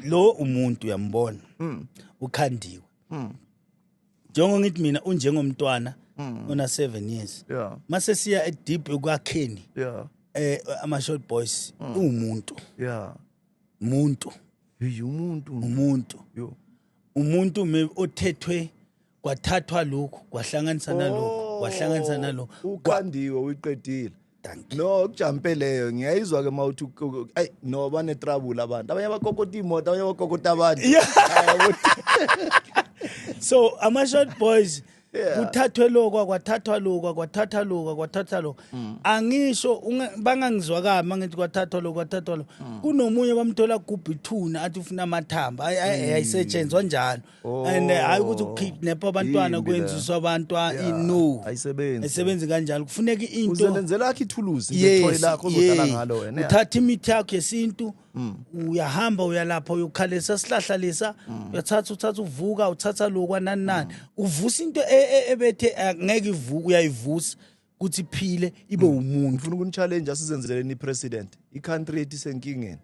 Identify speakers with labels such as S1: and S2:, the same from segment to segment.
S1: lo umuntu uyambona ukhandiwe njengo ngithi mina unjengomntwana una 7 years mase siya deep ekwakheni ama short boys umuntu umuntu othethwe kwathathwa lokho kwahlanganisa nalokho
S2: ukhandiwe uyiqedile no kujampe leyo ngiyayizwa ke mawuthi no bane trouble abantu abanye abakokota imoto abanye abakokota abantu
S1: so ama short boys kuthathwe lokho kwathathwa lokho angisho bangangizwa kama mangithi kwathathwa lokho kunomunye bamthola gubhi thuna athi ufuna amathamba ayisetshenzwa njalo and hayi ukuthi ukidnap abantwana kwenziswa abantwana no ayisebenzi kanjalo kufuneka into
S2: uzenzela akhe ithuluzi ngetoy lakho uzodala ngalo wena
S1: uthatha imithi yakho yesintu uyahamba uyalapha uyokhalesa sihlahla lesa uthatha uvuka uthatha lokwanani uvusa into ebethe ngeke ivuka uyayivusa ukuthi iphile ibe umuntu
S2: ufuna ukuni-challenge asizenzeleni i-president i-country yethu isenkingeni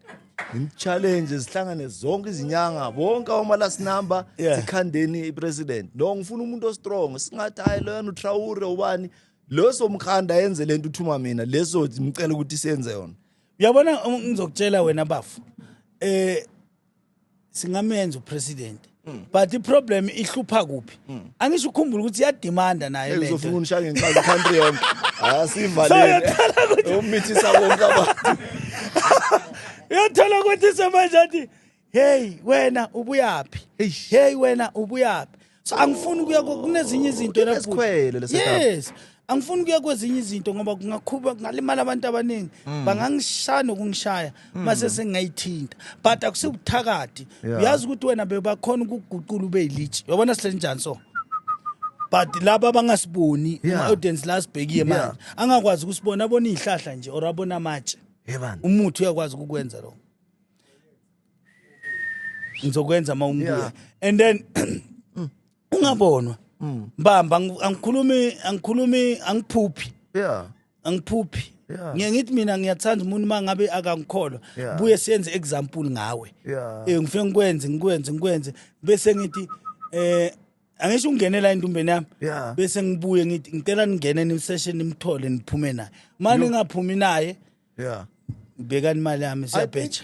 S2: im-challenge zihlangane zonke izinyanga bonke ama-last number zikhandeni i-president no ngifuna umuntu ostrong singathi hayi loyana uTraore ubani lo somkhanda yenze lento uthuma mina leso ngicela ukuthi siyenze yona
S1: uyabona ngizokutshela wena bafu singamenza upresident but iproblem ihlupha kuphi angisho ukhumbula ukuthi iyadimanda naye lento
S2: uzofuna unishaye ngeqhaza country yonke asivalele umithisa bonke abantu
S1: uyathola ukuthi semanje athi hey wena ubuyaphi so angifuni kuya kunezinye izinto
S2: lapho
S1: yes angifuni kuya kwezinye izinto ngoba kungalimala abantu abaningi bangangishaya nokungishaya mase sengayithinta but akusibuthakati uyazi ukuthi wena bebakhona ukuguqula ube yilitshi uyabona sihle njani so but laba abangasiboni audience la sibhekiye manje angakwazi ukusibona abona izihlahla nje or abona amatshe umuthi uyakwazi ukukwenza lo ngizokwenza mawumbuye and then ungabonwa mbamba angikhulumi angiphuphi angiphuphi ngiyathi mina ngiyathanda umuntu mangabe akangikholwa buye siyenze example ngawe ngifike ngikwenze bese ngithi angisho ungenela indumbeni yami bese ngibuye ngithi ngicela ningene ni-session nimthole niphume naye manje ngingaphumi naye bekani imali yami siyabheja